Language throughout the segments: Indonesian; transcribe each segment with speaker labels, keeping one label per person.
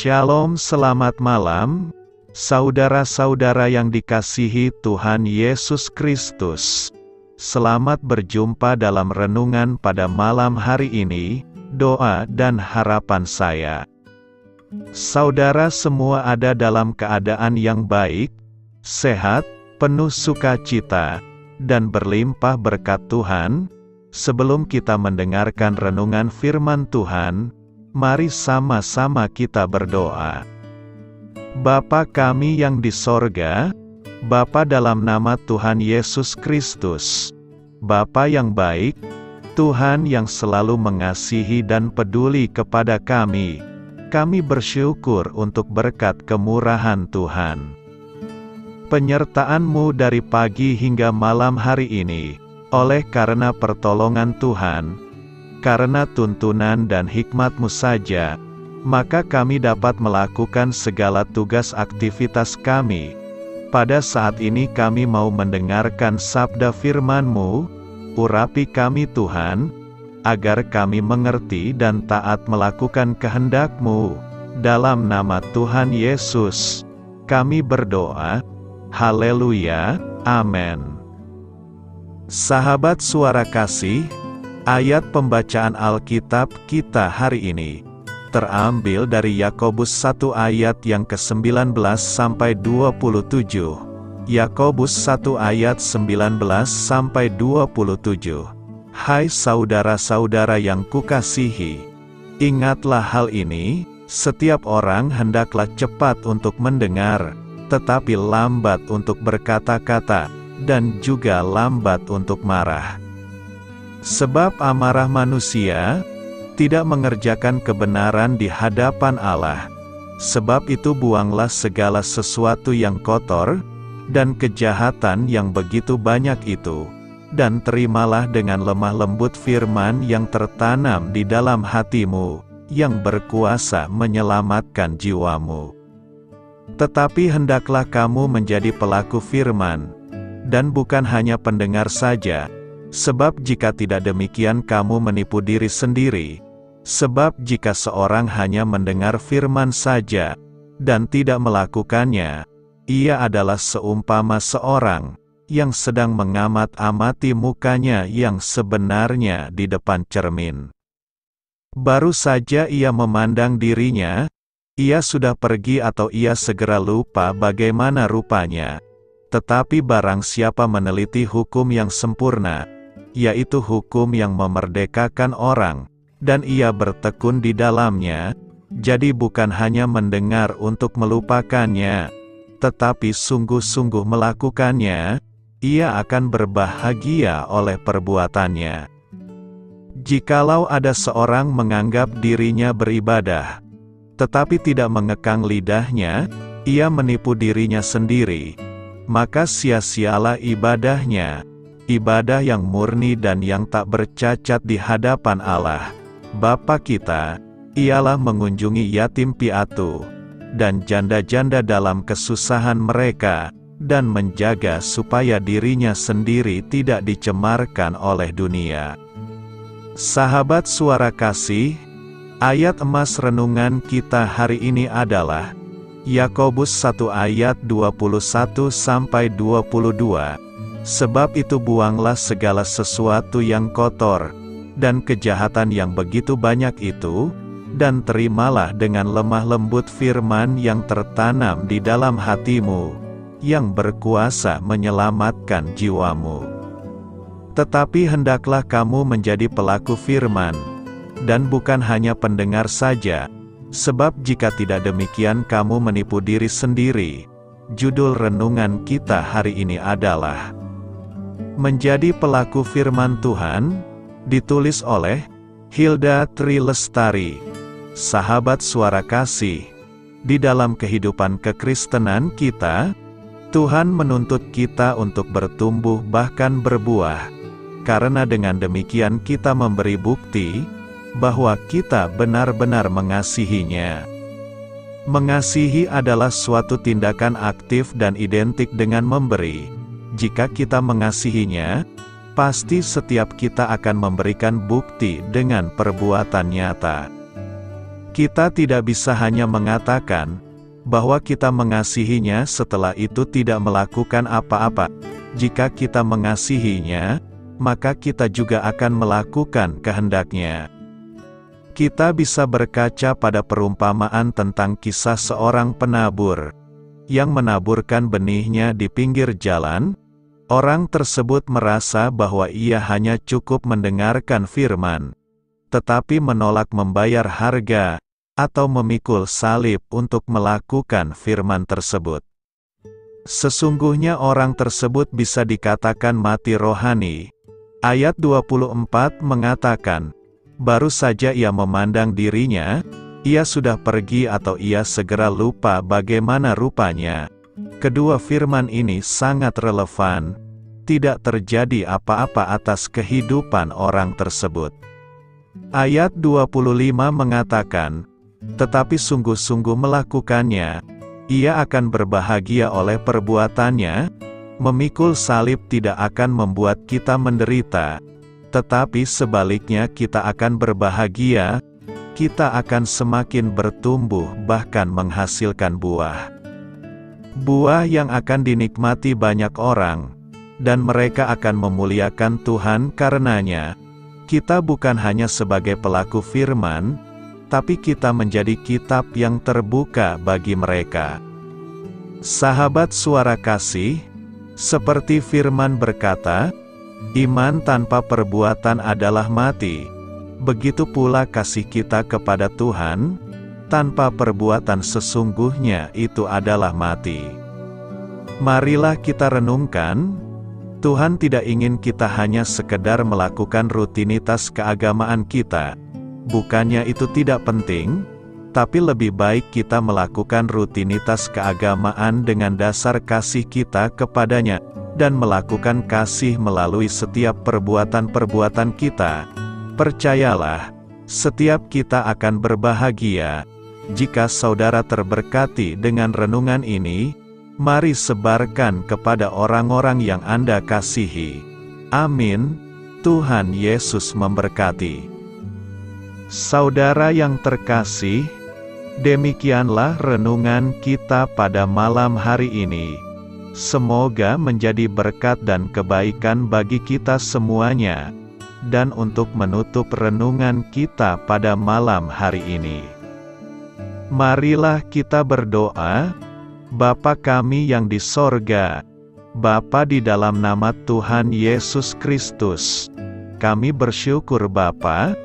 Speaker 1: Shalom, selamat malam, saudara-saudara yang dikasihi Tuhan Yesus Kristus. Selamat berjumpa dalam renungan pada malam hari ini, doa dan harapan saya. Saudara semua ada dalam keadaan yang baik, sehat, penuh sukacita, dan berlimpah berkat Tuhan. Sebelum kita mendengarkan renungan firman Tuhan, mari sama-sama kita berdoa. Bapa kami yang di sorga, Bapa dalam nama Tuhan Yesus Kristus, Bapa yang baik, Tuhan yang selalu mengasihi dan peduli kepada kami bersyukur untuk berkat kemurahan Tuhan. Penyertaan-Mu dari pagi hingga malam hari ini, oleh karena pertolongan Tuhan, karena tuntunan dan hikmat-Mu saja, maka kami dapat melakukan segala tugas aktivitas kami. Pada saat ini kami mau mendengarkan sabda firman-Mu, urapi kami Tuhan, agar kami mengerti dan taat melakukan kehendak-Mu. Dalam nama Tuhan Yesus, kami berdoa. Haleluya, amin. Sahabat suara kasih, ayat pembacaan Alkitab kita hari ini terambil dari Yakobus 1 ayat yang ke-19 sampai 27. Yakobus 1 ayat 19 sampai 27. Hai saudara-saudara yang kukasihi, ingatlah hal ini, setiap orang hendaklah cepat untuk mendengar, tetapi lambat untuk berkata-kata, dan juga lambat untuk marah. Sebab amarah manusia tidak mengerjakan kebenaran di hadapan Allah. Sebab itu buanglah segala sesuatu yang kotor, dan kejahatan yang begitu banyak itu, dan terimalah dengan lemah lembut firman yang tertanam di dalam hatimu, yang berkuasa menyelamatkan jiwamu. Tetapi hendaklah kamu menjadi pelaku firman, dan bukan hanya pendengar saja, sebab jika tidak demikian kamu menipu diri sendiri. Sebab jika seorang hanya mendengar firman saja, dan tidak melakukannya, ia adalah seumpama seorang yang sedang mengamat-amati mukanya yang sebenarnya di depan cermin. Baru saja ia memandang dirinya, ia sudah pergi atau ia segera lupa bagaimana rupanya. Tetapi barang siapa meneliti hukum yang sempurna, yaitu hukum yang memerdekakan orang, dan ia bertekun di dalamnya, jadi bukan hanya mendengar untuk melupakannya, tetapi sungguh-sungguh melakukannya, ia akan berbahagia oleh perbuatannya. Jikalau ada seorang menganggap dirinya beribadah, tetapi tidak mengekang lidahnya, ia menipu dirinya sendiri. Maka sia-sialah ibadahnya, ibadah yang murni dan yang tak bercacat di hadapan Allah, Bapa kita. Ialah mengunjungi yatim piatu, dan janda-janda dalam kesusahan mereka, dan menjaga supaya dirinya sendiri tidak dicemarkan oleh dunia. Sahabat suara kasih, ayat emas renungan kita hari ini adalah Yakobus 1 ayat 21 sampai 22. Sebab itu buanglah segala sesuatu yang kotor, dan kejahatan yang begitu banyak itu, dan terimalah dengan lemah lembut firman yang tertanam di dalam hatimu, yang berkuasa menyelamatkan jiwamu. Tetapi hendaklah kamu menjadi pelaku firman, dan bukan hanya pendengar saja, sebab jika tidak demikian kamu menipu diri sendiri. Judul renungan kita hari ini adalah Menjadi Pelaku Firman Tuhan, ditulis oleh Hilda Tri Lestari. Sahabat suara kasih, di dalam kehidupan kekristenan kita, Tuhan menuntut kita untuk bertumbuh bahkan berbuah, karena dengan demikian kita memberi bukti bahwa kita benar-benar mengasihinya. Mengasihi adalah suatu tindakan aktif dan identik dengan memberi. Jika kita mengasihinya, pasti setiap kita akan memberikan bukti dengan perbuatan nyata. Kita tidak bisa hanya mengatakan bahwa kita mengasihinya setelah itu tidak melakukan apa-apa. Jika kita mengasihinya, maka kita juga akan melakukan kehendaknya. Kita bisa berkaca pada perumpamaan tentang kisah seorang penabur yang menaburkan benihnya di pinggir jalan. Orang tersebut merasa bahwa ia hanya cukup mendengarkan firman, tetapi menolak membayar harga atau memikul salib untuk melakukan firman tersebut. Sesungguhnya orang tersebut bisa dikatakan mati rohani. Ayat 24 mengatakan, baru saja ia memandang dirinya, ia sudah pergi atau ia segera lupa bagaimana rupanya. Kedua firman ini sangat relevan. Tidak terjadi apa-apa atas kehidupan orang tersebut. Ayat 25 mengatakan, tetapi sungguh-sungguh melakukannya, ia akan berbahagia oleh perbuatannya. Memikul salib tidak akan membuat kita menderita, tetapi sebaliknya kita akan berbahagia, kita akan semakin bertumbuh bahkan menghasilkan buah. Buah yang akan dinikmati banyak orang, dan mereka akan memuliakan Tuhan karenanya. Kita bukan hanya sebagai pelaku firman, tapi kita menjadi kitab yang terbuka bagi mereka. Sahabat Suara Kasih, seperti firman berkata, iman tanpa perbuatan adalah mati. Begitu pula kasih kita kepada Tuhan, tanpa perbuatan sesungguhnya itu adalah mati. Marilah kita renungkan, Tuhan tidak ingin kita hanya sekedar melakukan rutinitas keagamaan kita. Bukannya itu tidak penting, tapi lebih baik kita melakukan rutinitas keagamaan dengan dasar kasih kita kepadanya, dan melakukan kasih melalui setiap perbuatan-perbuatan kita. Percayalah, setiap kita akan berbahagia. Jika saudara terberkati dengan renungan ini, mari sebarkan kepada orang-orang yang Anda kasihi. Amin. Tuhan Yesus memberkati. Saudara yang terkasih, demikianlah renungan kita pada malam hari ini. Semoga menjadi berkat dan kebaikan bagi kita semuanya. Dan untuk menutup renungan kita pada malam hari ini, marilah kita berdoa. Bapa kami yang di sorga, Bapa di dalam nama Tuhan Yesus Kristus, kami bersyukur Bapa,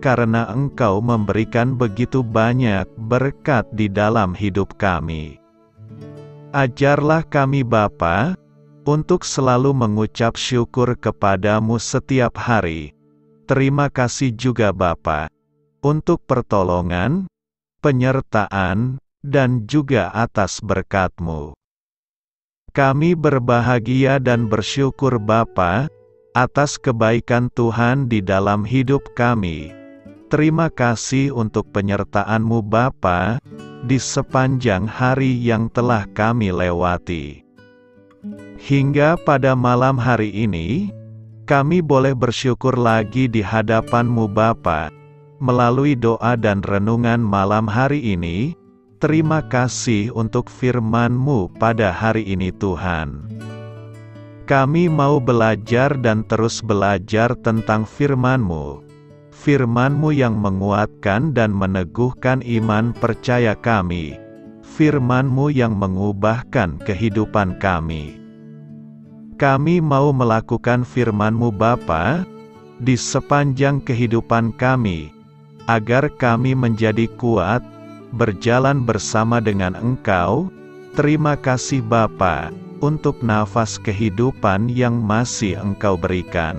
Speaker 1: karena Engkau memberikan begitu banyak berkat di dalam hidup kami. Ajarlah kami Bapa, untuk selalu mengucap syukur kepadamu setiap hari. Terima kasih juga Bapa, untuk pertolongan, penyertaan, dan juga atas berkat-Mu. Kami berbahagia dan bersyukur Bapa, atas kebaikan Tuhan di dalam hidup kami. Terima kasih untuk penyertaan-Mu Bapa, di sepanjang hari yang telah kami lewati. Hingga pada malam hari ini, kami boleh bersyukur lagi di hadapan-Mu Bapa, melalui doa dan renungan malam hari ini. Terima kasih untuk firman-Mu pada hari ini Tuhan. Kami mau belajar dan terus belajar tentang firman-Mu. Firman-Mu yang menguatkan dan meneguhkan iman percaya kami. Firman-Mu yang mengubahkan kehidupan kami. Kami mau melakukan firman-Mu Bapa, di sepanjang kehidupan kami, agar kami menjadi kuat, berjalan bersama dengan Engkau. Terima kasih Bapa, untuk nafas kehidupan yang masih Engkau berikan.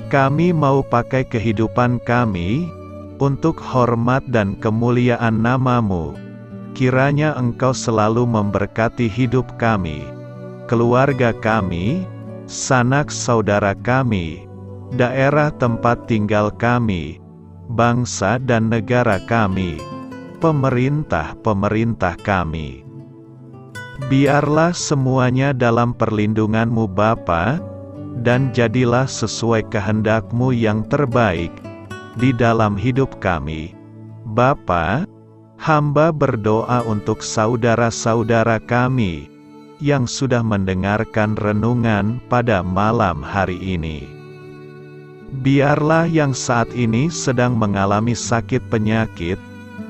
Speaker 1: Kami mau pakai kehidupan kami, untuk hormat dan kemuliaan nama-Mu. Kiranya Engkau selalu memberkati hidup kami, keluarga kami, sanak saudara kami, daerah tempat tinggal kami, bangsa dan negara kami, pemerintah-pemerintah kami. Biarlah semuanya dalam perlindungan-Mu Bapa, dan jadilah sesuai kehendak-Mu yang terbaik, di dalam hidup kami. Bapa, hamba berdoa untuk saudara-saudara kami yang sudah mendengarkan renungan pada malam hari ini. Biarlah yang saat ini sedang mengalami sakit penyakit,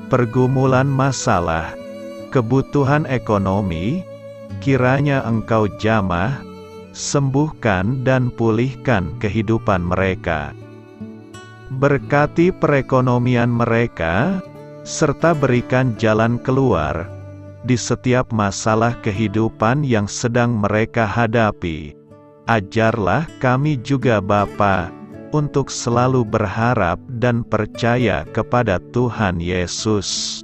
Speaker 1: pergumulan masalah, kebutuhan ekonomi, kiranya Engkau jamah, sembuhkan dan pulihkan kehidupan mereka. Berkati perekonomian mereka, serta berikan jalan keluar di setiap masalah kehidupan yang sedang mereka hadapi. Ajarlah kami juga Bapa, untuk selalu berharap dan percaya kepada Tuhan Yesus.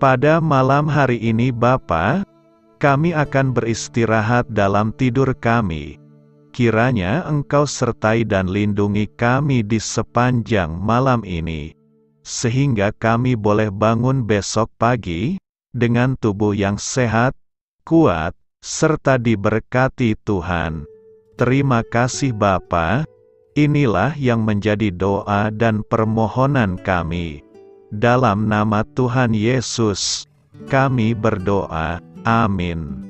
Speaker 1: Pada malam hari ini Bapa, kami akan beristirahat dalam tidur kami. Kiranya Engkau sertai dan lindungi kami di sepanjang malam ini, sehingga kami boleh bangun besok pagi, dengan tubuh yang sehat, kuat, serta diberkati Tuhan. Terima kasih Bapa, inilah yang menjadi doa dan permohonan kami. Dalam nama Tuhan Yesus, kami berdoa, amin.